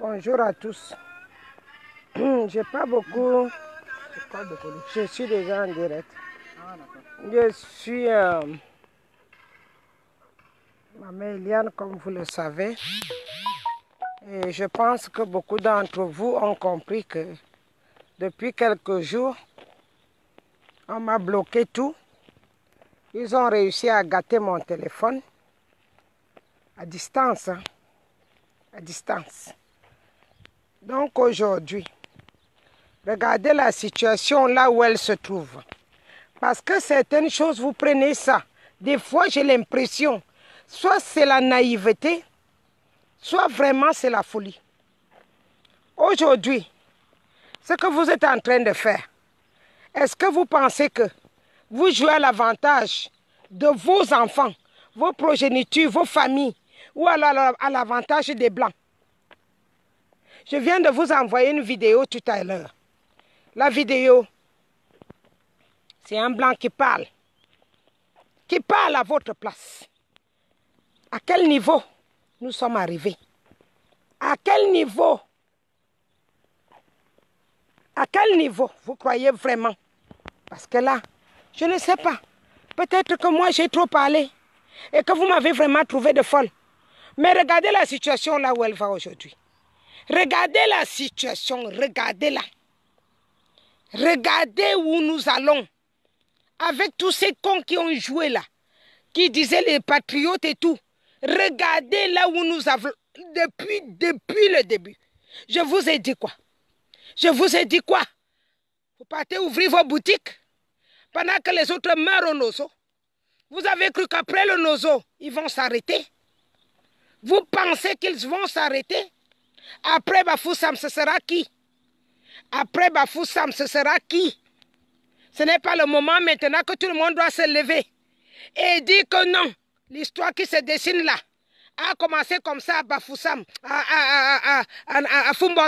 Bonjour à tous. J'ai pas beaucoup. Je suis déjà en direct. Je suis Maman Eliane, comme vous le savez. Et je pense que beaucoup d'entre vous ont compris que depuis quelques jours, on m'a bloqué tout. Ils ont réussi à gâter mon téléphone à distance. Hein? À distance. Donc aujourd'hui, regardez la situation là où elle se trouve. Parce que certaines choses, vous prenez ça. Des fois, j'ai l'impression, soit c'est la naïveté, soit vraiment c'est la folie. Aujourd'hui, ce que vous êtes en train de faire, est-ce que vous pensez que vous jouez à l'avantage de vos enfants, vos progénitures, vos familles, ou alors à l'avantage des Blancs? Je viens de vous envoyer une vidéo tout à l'heure. La vidéo, c'est un Blanc qui parle à votre place. À quel niveau nous sommes arrivés? À quel niveau? À quel niveau vous croyez vraiment? Parce que là, je ne sais pas. Peut-être que moi j'ai trop parlé et que vous m'avez vraiment trouvé de folle. Mais regardez la situation là où elle va aujourd'hui. Regardez la situation, regardez-la. Regardez où nous allons. Avec tous ces cons qui ont joué là, qui disaient les patriotes et tout. Regardez là où nous avons, depuis le début. Je vous ai dit quoi? Je vous ai dit quoi? Vous partez ouvrir vos boutiques pendant que les autres meurent au nozo. Vous avez cru qu'après le nozo, ils vont s'arrêter? Vous pensez qu'ils vont s'arrêter? Après Bafoussam, ce sera qui? Après Bafoussam, ce sera qui? Ce n'est pas le moment maintenant que tout le monde doit se lever et dire que non, l'histoire qui se dessine là a commencé comme ça à Bafoussam, à Fumbot.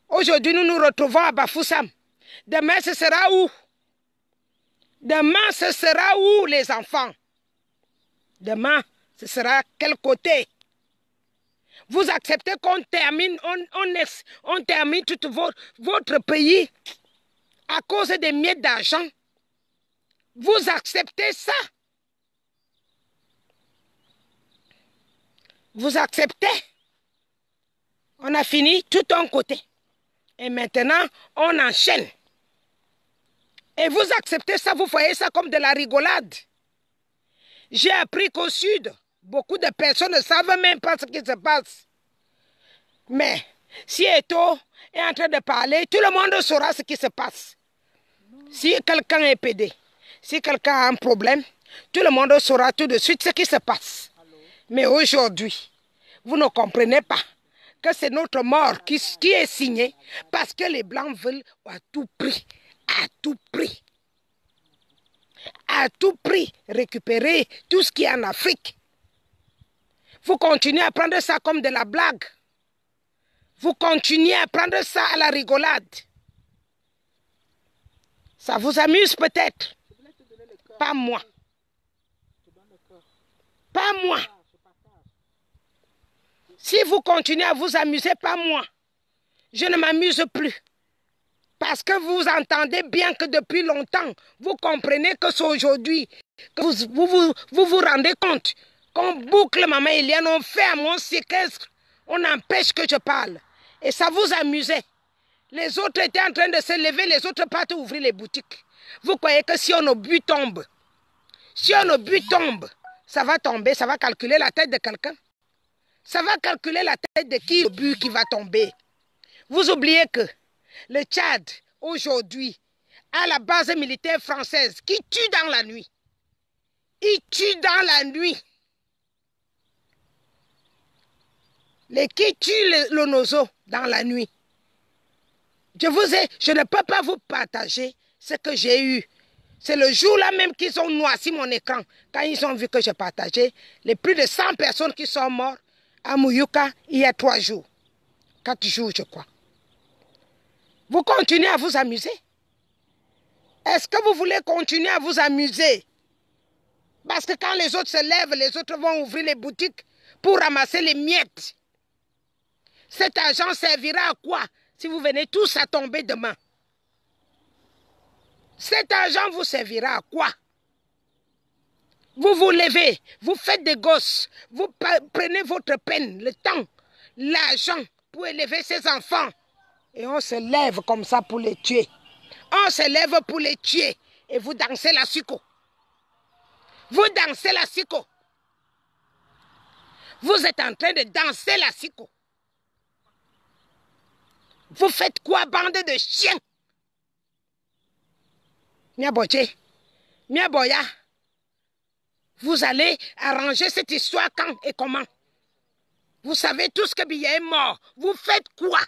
Aujourd'hui, nous nous retrouvons à Bafoussam. Demain, ce sera où? Demain, ce sera où, les enfants? Demain, ce sera quel côté? Vous acceptez qu'on termine, on termine tout votre pays à cause des miettes d'argent? Vous acceptez ça? Vous acceptez? On a fini tout un côté. Et maintenant, on enchaîne. Et vous acceptez ça, vous voyez ça comme de la rigolade. J'ai appris qu'au sud, beaucoup de personnes ne savent même pas ce qui se passe. Mais si Eto est en train de parler, tout le monde saura ce qui se passe. Si quelqu'un est pédé, si quelqu'un a un problème, tout le monde saura tout de suite ce qui se passe. Mais aujourd'hui, vous ne comprenez pas que c'est notre mort qui est signée parce que les Blancs veulent à tout prix récupérer tout ce qui est en Afrique. Vous continuez à prendre ça comme de la blague. Vous continuez à prendre ça à la rigolade. Ça vous amuse peut-être. Pas moi. Pas moi. Si vous continuez à vous amuser, pas moi. Je ne m'amuse plus. Parce que vous entendez bien que depuis longtemps, vous comprenez que c'est aujourd'hui que vous rendez compte qu'on boucle Maman Eliane, on fait à mon séquestre, on empêche que je parle. Et ça vous amusait. Les autres étaient en train de se lever, les autres partent ouvrir les boutiques. Vous croyez que si un obus tombe, ça va tomber, ça va calculer la tête de quelqu'un? Ça va calculer la tête de qui l'obus qui va tomber? Vous oubliez que le Tchad, aujourd'hui, a la base militaire française qui tue dans la nuit. Il tue dans la nuit. Qui tue le nozo dans la nuit. Je ne peux pas vous partager ce que j'ai eu. C'est le jour-là même qu'ils ont noirci mon écran. Quand ils ont vu que je partageais les plus de 100 personnes qui sont mortes à Mouyouka il y a 3 jours. 4 jours, je crois. Vous continuez à vous amuser? Est-ce que vous voulez continuer à vous amuser? Parce que quand les autres se lèvent, les autres vont ouvrir les boutiques pour ramasser les miettes. Cet argent servira à quoi si vous venez tous à tomber demain? Cet argent vous servira à quoi? Vous vous levez, vous faites des gosses, vous prenez votre peine, le temps, l'argent pour élever ses enfants. Et on se lève comme ça pour les tuer. On se lève pour les tuer. Et vous dansez la siko. Vous dansez la siko. Vous êtes en train de danser la siko. Vous faites quoi, bande de chiens? Miaboche, Miaboya, vous allez arranger cette histoire quand et comment? Vous savez tous que Biya est mort. Vous faites quoi?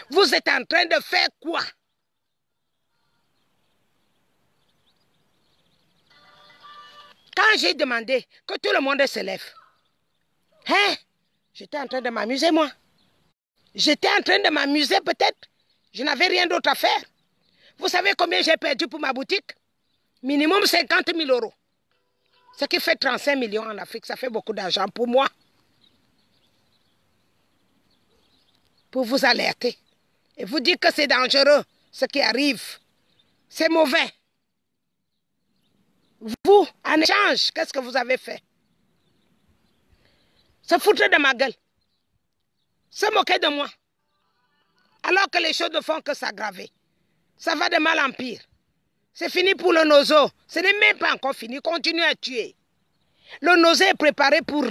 Vous êtes en train de faire quoi? Quand j'ai demandé que tout le monde se lève, hein? J'étais en train de m'amuser, moi. J'étais en train de m'amuser peut-être. Je n'avais rien d'autre à faire. Vous savez combien j'ai perdu pour ma boutique? Minimum 50 000 euros. Ce qui fait 35 millions en Afrique, ça fait beaucoup d'argent pour moi. Pour vous alerter. Et vous dire que c'est dangereux, ce qui arrive. C'est mauvais. Vous, en échange, qu'est-ce que vous avez fait? Se foutre de ma gueule. Se moquer de moi. Alors que les choses ne font que s'aggraver. Ça va de mal en pire. C'est fini pour le Nozo. Ce n'est même pas encore fini. Continuez à tuer. Le Nozo est préparé pour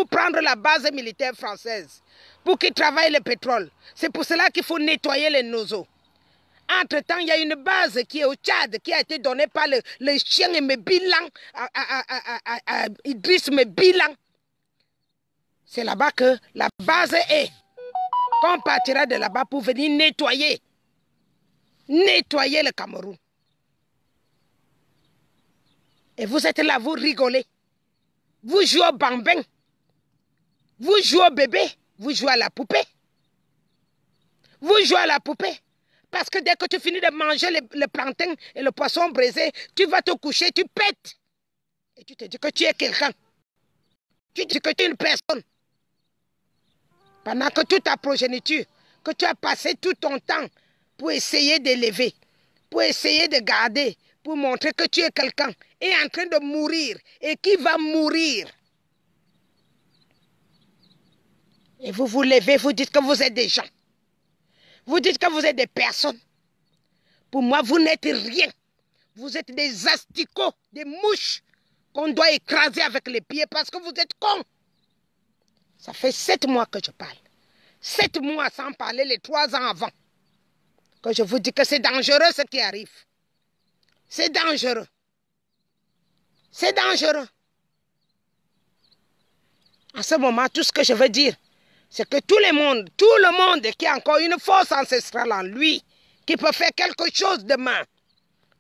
prendre la base militaire française. Pour qu'il travaille le pétrole. C'est pour cela qu'il faut nettoyer les Nozo. Entre-temps, il y a une base qui est au Tchad, qui a été donnée par le chien Mebilan, à Idriss Mebilan. C'est là-bas que la base est. Qu'on partira de là-bas pour venir nettoyer. Nettoyer le Cameroun. Et vous êtes là, vous rigolez. Vous jouez au bambin. Vous jouez au bébé. Vous jouez à la poupée. Vous jouez à la poupée. Parce que dès que tu finis de manger le plantain et le poisson braisé, tu vas te coucher, tu pètes. Et tu te dis que tu es quelqu'un. Tu dis que tu es une personne. Pendant que toute ta progéniture, que tu as passé tout ton temps pour essayer d'élever, pour essayer de garder, pour montrer que tu es quelqu'un, est en train de mourir. Et qui va mourir? Et vous vous levez, vous dites que vous êtes des gens. Vous dites que vous êtes des personnes. Pour moi, vous n'êtes rien. Vous êtes des asticots, des mouches qu'on doit écraser avec les pieds parce que vous êtes cons. Ça fait 7 mois que je parle. 7 mois sans parler les 3 ans avant. Que je vous dis que c'est dangereux ce qui arrive. C'est dangereux. C'est dangereux. À ce moment, tout ce que je veux dire, c'est que tout le monde qui a encore une force ancestrale en lui, qui peut faire quelque chose demain,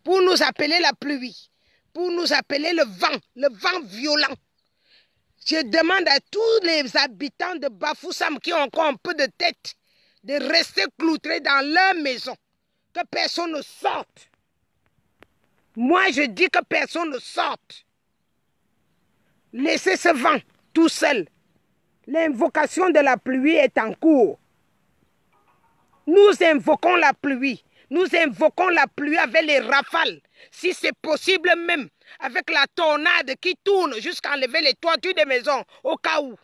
pour nous appeler la pluie, pour nous appeler le vent violent. Je demande à tous les habitants de Bafoussam qui ont encore un peu de tête, de rester cloutrés dans leur maison, que personne ne sorte. Moi, je dis que personne ne sorte. Laissez ce vent tout seul. L'invocation de la pluie est en cours. Nous invoquons la pluie. Nous invoquons la pluie avec les rafales. Si c'est possible même, avec la tornade qui tourne jusqu'à enlever les toitures des maisons, au cas où.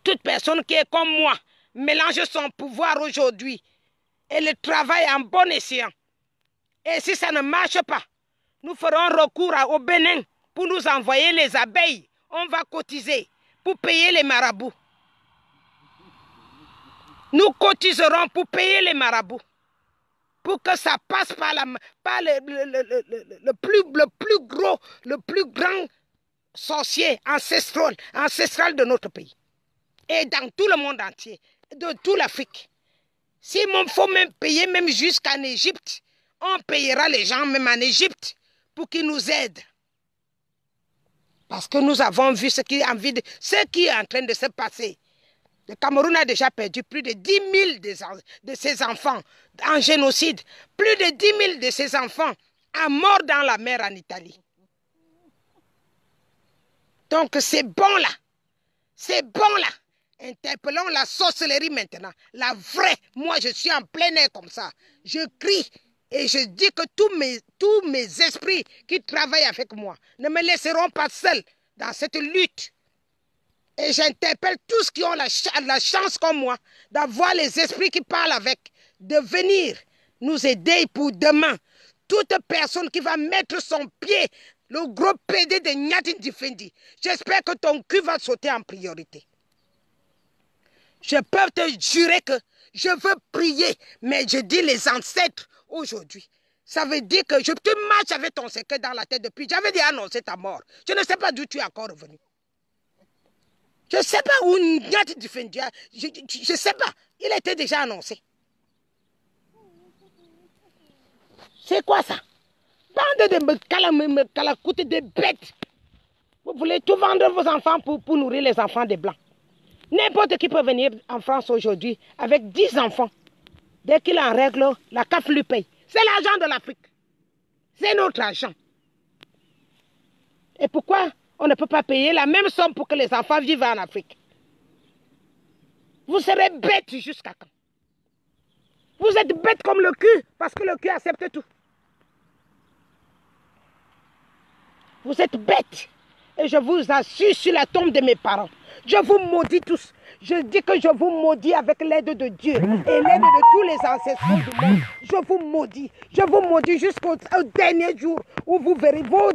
Toute personne qui est comme moi mélange son pouvoir aujourd'hui et le travaille en bon escient. Et si ça ne marche pas, nous ferons recours au Bénin pour nous envoyer les abeilles. On va cotiser pour payer les marabouts. Nous cotiserons pour payer les marabouts. Pour que ça passe par le plus grand sorcier ancestral de notre pays. Et dans tout le monde entier, de toute l'Afrique. S'il faut même payer même jusqu'en Égypte, on payera les gens même en Égypte pour qu'ils nous aident. Parce que nous avons vu ce qui est en train de se passer. Le Cameroun a déjà perdu plus de 10 000 de ses enfants en génocide. Plus de 10 000 de ses enfants à mort dans la mer en Italie. Donc c'est bon là. C'est bon là. Interpellons la sorcellerie maintenant. La vraie. Moi, je suis en plein air comme ça. Je crie et je dis que tous mes esprits qui travaillent avec moi ne me laisseront pas seul dans cette lutte. Et j'interpelle tous qui ont la chance comme moi d'avoir les esprits qui parlent avec, de venir nous aider pour demain. Toute personne qui va mettre son pied, le gros PD de Nyatin Difendi, j'espère que ton cul va sauter en priorité. Je peux te jurer que je veux prier, mais je dis les ancêtres aujourd'hui. Ça veut dire que tu marches avec ton secret dans la tête depuis. J'avais déjà annoncé ta mort. Je ne sais pas d'où tu es encore revenu. Je ne sais pas où Nyatin Difendi. Je ne sais pas. Il était déjà annoncé. C'est quoi ça? Bande de me calacoutes de bêtes. Vous voulez tout vendre vos enfants pour nourrir les enfants des Blancs. N'importe qui peut venir en France aujourd'hui avec 10 enfants. Dès qu'il en règle, la CAF lui paye. C'est l'argent de l'Afrique. C'est notre argent. Et pourquoi on ne peut pas payer la même somme pour que les enfants vivent en Afrique? Vous serez bêtes jusqu'à quand? Vous êtes bêtes comme le cul, parce que le cul accepte tout. Vous êtes bêtes. Et je vous assure sur la tombe de mes parents. Je vous maudis tous. Je dis que je vous maudis avec l'aide de Dieu et l'aide de tous les ancêtres du monde. Je vous maudis. Je vous maudis jusqu'au dernier jour où vous verrez vos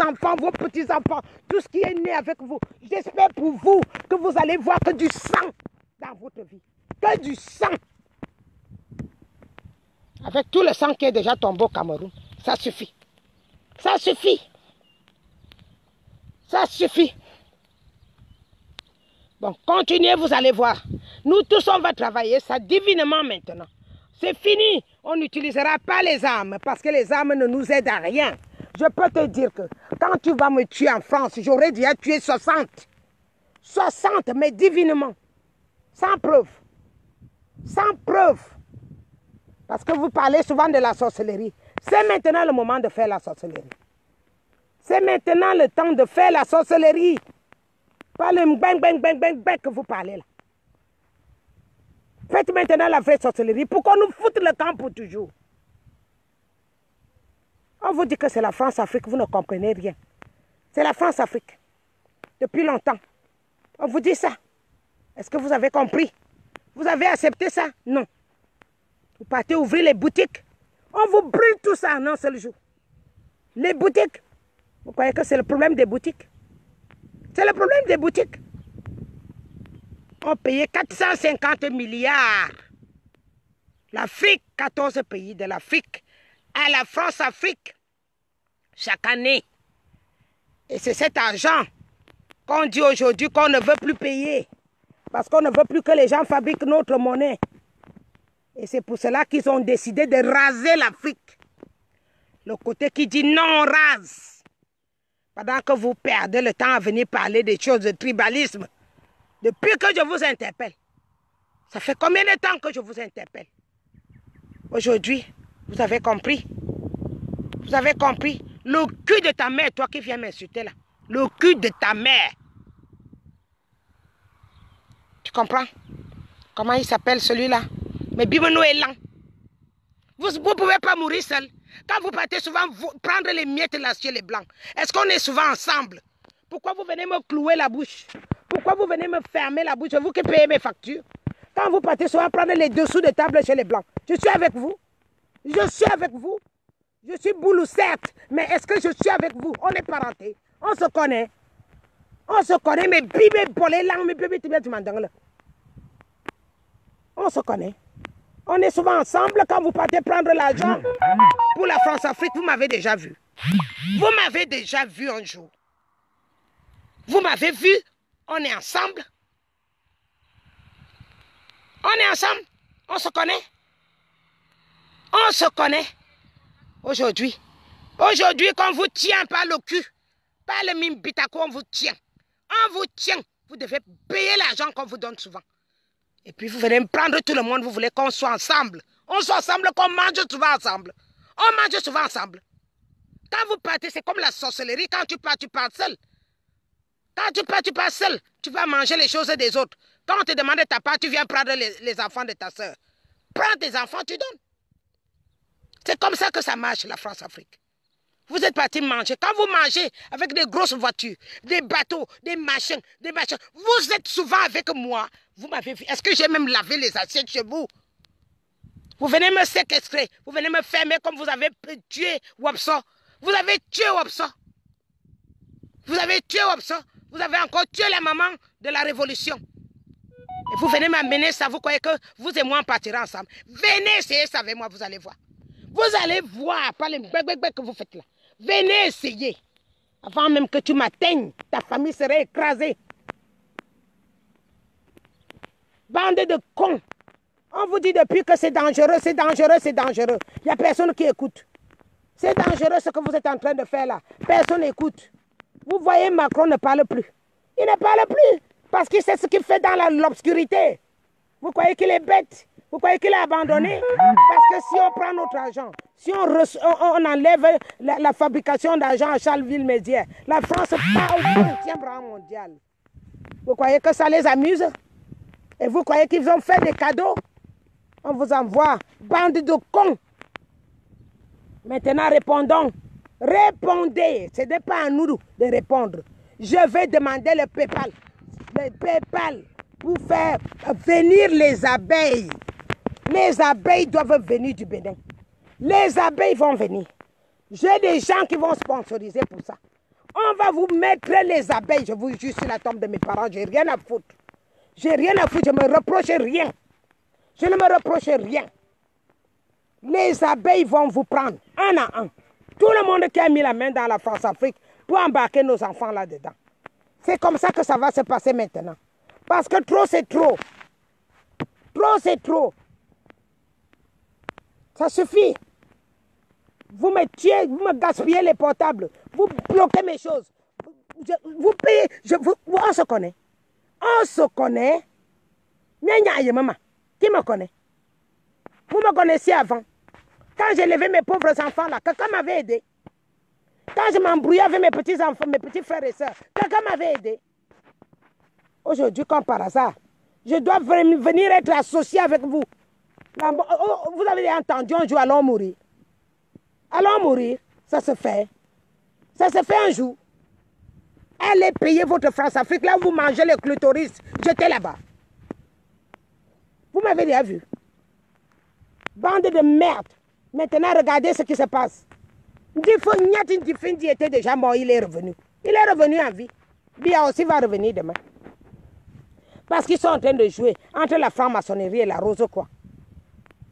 enfants, vos petits-enfants, tout ce qui est né avec vous. J'espère pour vous que vous allez voir que du sang dans votre vie. Que du sang. Avec tout le sang qui est déjà tombé au Cameroun. Ça suffit. Ça suffit. Ça suffit. Bon, continuez, vous allez voir. Nous tous, on va travailler ça divinement maintenant. C'est fini. On n'utilisera pas les armes parce que les armes ne nous aident à rien. Je peux te dire que quand tu vas me tuer en France, j'aurais déjà tué 60. 60, mais divinement. Sans preuve. Sans preuve. Parce que vous parlez souvent de la sorcellerie. C'est maintenant le moment de faire la sorcellerie. C'est maintenant le temps de faire la sorcellerie. Pas le bang, bang, bang, bang, bang que vous parlez là. Faites maintenant la vraie sorcellerie pour qu'on nous foute le camp pour toujours. On vous dit que c'est la France-Afrique, vous ne comprenez rien. C'est la France-Afrique. Depuis longtemps. On vous dit ça. Est-ce que vous avez compris? Vous avez accepté ça? Non. Vous partez ouvrir les boutiques. On vous brûle tout ça en un seul jour. Les boutiques. Vous croyez que c'est le problème des boutiques? C'est le problème des boutiques. On payait 450 milliards. L'Afrique, 14 pays de l'Afrique, à la France-Afrique, chaque année. Et c'est cet argent qu'on dit aujourd'hui qu'on ne veut plus payer. Parce qu'on ne veut plus que les gens fabriquent notre monnaie. Et c'est pour cela qu'ils ont décidé de raser l'Afrique. Le côté qui dit non, on rase. Pendant que vous perdez le temps à venir parler des choses de tribalisme. Depuis que je vous interpelle. Ça fait combien de temps que je vous interpelle? Aujourd'hui, vous avez compris? Vous avez compris? Le cul de ta mère, toi qui viens m'insulter là. Le cul de ta mère. Tu comprends? Comment il s'appelle celui-là? Mais Bimeno est lent. Vous ne pouvez pas mourir seul. Quand vous partez souvent prendre les miettes là chez les Blancs, est-ce qu'on est souvent ensemble? Pourquoi vous venez me clouer la bouche? Pourquoi vous venez me fermer la bouche? C'est vous qui payez mes factures. Quand vous partez souvent prendre les dessous de table chez les Blancs, je suis avec vous. Je suis avec vous. Je suis boulou certes, mais est-ce que je suis avec vous? On est parentés. On se connaît. On se connaît, mais bibé bolé lang, mais bébé tu m'entends. On se connaît. On est souvent ensemble quand vous partez prendre l'argent pour la France-Afrique. Vous m'avez déjà vu. Vous m'avez déjà vu un jour. Vous m'avez vu. On est ensemble. On est ensemble. On se connaît. On se connaît. Aujourd'hui. Aujourd'hui, qu'on vous tient par le cul, par le mimbitako, on vous tient. On vous tient. Vous devez payer l'argent qu'on vous donne souvent. Et puis vous venez me prendre tout le monde, vous voulez qu'on soit ensemble. On soit ensemble, qu'on mange souvent ensemble. On mange souvent ensemble. Quand vous partez, c'est comme la sorcellerie. Quand tu pars seul. Quand tu pars seul, tu vas manger les choses des autres. Quand on te demande ta part, tu viens prendre les enfants de ta soeur. Prends tes enfants, tu donnes. C'est comme ça que ça marche, la France-Afrique. Vous êtes partis manger. Quand vous mangez avec des grosses voitures, des bateaux, des machins, vous êtes souvent avec moi. Vous m'avez vu. Est-ce que j'ai même lavé les assiettes chez vous? Vous venez me séquestrer. Vous venez me fermer comme vous avez tué Wapso. Vous avez tué Wapso. Vous avez tué Wapso. Vous avez encore tué la maman de la révolution. Et vous venez m'amener ça. Vous croyez que vous et moi on partira ensemble? Venez essayer ça avec moi, vous allez voir. Vous allez voir par les bec que vous faites là. Venez essayer. Avant même que tu m'atteignes, ta famille serait écrasée. Bande de cons. On vous dit depuis que c'est dangereux, c'est dangereux, c'est dangereux. Il n'y a personne qui écoute. C'est dangereux ce que vous êtes en train de faire là. Personne n'écoute. Vous voyez, Macron ne parle plus. Il ne parle plus parce qu'il sait ce qu'il fait dans l'obscurité. Vous croyez qu'il est bête? Vous croyez qu'il est abandonné? Parce que si on prend notre argent, si on enlève la fabrication d'argent à Charleville-Mézières, la France part au 20e rang mondial. Vous croyez que ça les amuse? Et vous croyez qu'ils ont fait des cadeaux? On vous envoie, bande de cons. Maintenant, répondons. Répondez. Ce n'est pas à nous de répondre. Je vais demander le PayPal. Le PayPal pour faire venir les abeilles. Les abeilles doivent venir du Bénin. Les abeilles vont venir. J'ai des gens qui vont sponsoriser pour ça. On va vous mettre les abeilles. Je vous jure sur la tombe de mes parents. J'ai rien à foutre. J'ai rien à foutre. Je ne me reproche rien. Je ne me reproche rien. Les abeilles vont vous prendre un à un. Tout le monde qui a mis la main dans la France-Afrique pour embarquer nos enfants là-dedans. C'est comme ça que ça va se passer maintenant. Parce que trop, c'est trop. Trop, c'est trop. Ça suffit. Vous me tuez, vous me gaspillez les portables. Vous bloquez mes choses. Vous payez. On se connaît. On se connaît. Maman. Qui me connaît? Vous me connaissiez avant. Quand j'ai levé mes pauvres enfants là, quelqu'un m'avait aidé. Quand je m'embrouillais avec mes petits enfants, mes petits frères et sœurs, quelqu'un m'avait aidé. Aujourd'hui, comme par hasard, je dois venir être associé avec vous. Vous avez entendu un jour, allons mourir. Allons mourir, ça se fait. Ça se fait un jour. Allez payer votre France-Afrique, là où vous mangez les clitoris, jetez là-bas. Vous m'avez déjà vu. Bande de merde. Maintenant, regardez ce qui se passe. Ndifindi était déjà mort, il est revenu. Il est revenu en vie. Bia aussi va revenir demain. Parce qu'ils sont en train de jouer entre la franc-maçonnerie et la rose quoi.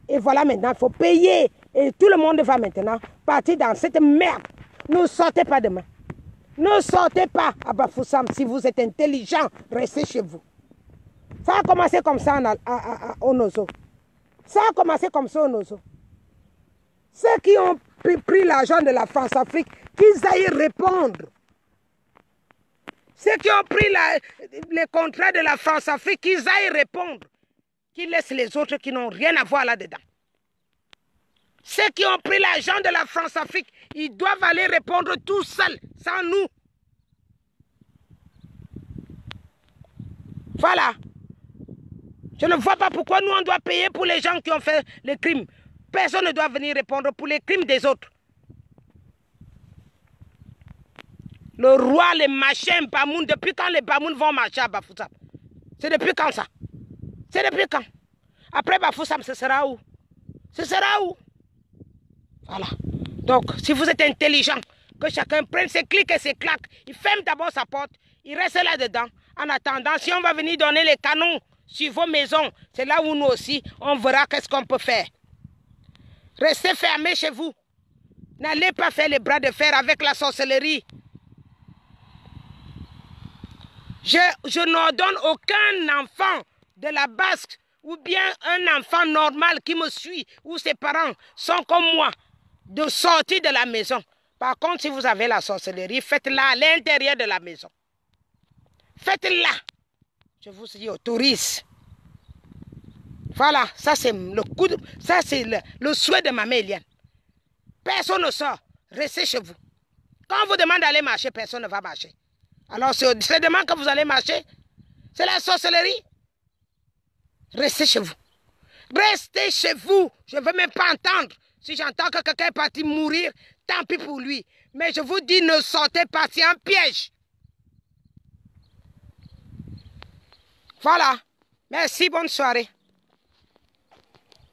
Et voilà maintenant, il faut payer. Et tout le monde va maintenant partir dans cette merde. Ne sortez pas demain. Ne sortez pas à Bafoussam. Si vous êtes intelligent, restez chez vous. Ça a commencé comme ça au Nozo. Ça a commencé comme ça au Nozo. Ceux qui ont pris l'argent de la France-Afrique, qu'ils aillent répondre. Ceux qui ont pris les contrats de la France-Afrique, qu'ils aillent répondre. Qu'ils laissent les autres qui n'ont rien à voir là-dedans. Ceux qui ont pris l'argent de la France-Afrique, ils doivent aller répondre tout seuls, sans nous. Voilà. Je ne vois pas pourquoi nous on doit payer pour les gens qui ont fait les crimes. Personne ne doit venir répondre pour les crimes des autres. Le roi, les machins, Bamoun, depuis quand les Bamoun vont marcher à Bafoussam? C'est depuis quand ça? C'est depuis quand? Après Bafoussam, ce sera où? Ce sera où? Voilà. Donc, si vous êtes intelligent, que chacun prenne ses clics et ses claques, il ferme d'abord sa porte, il reste là-dedans. En attendant, si on va venir donner les canons sur vos maisons, c'est là où nous aussi, on verra qu'est-ce qu'on peut faire. Restez fermés chez vous. N'allez pas faire les bras de fer avec la sorcellerie. Je n'ordonne aucun enfant de la Basque ou bien un enfant normal qui me suit ou ses parents sont comme moi de sortir de la maison. Par contre, si vous avez la sorcellerie, faites-la à l'intérieur de la maison. Faites-la. Je vous y autorise. Voilà, ça c'est le souhait de ma mère Eliane. Personne ne sort. Restez chez vous. Quand on vous demande d'aller marcher, personne ne va marcher. Alors c'est demain que vous allez marcher. C'est la sorcellerie. Restez chez vous. Restez chez vous. Je ne veux même pas entendre. Si j'entends que quelqu'un est parti mourir, tant pis pour lui. Mais je vous dis, ne sortez pas, c'est un piège. Voilà. Merci, bonne soirée.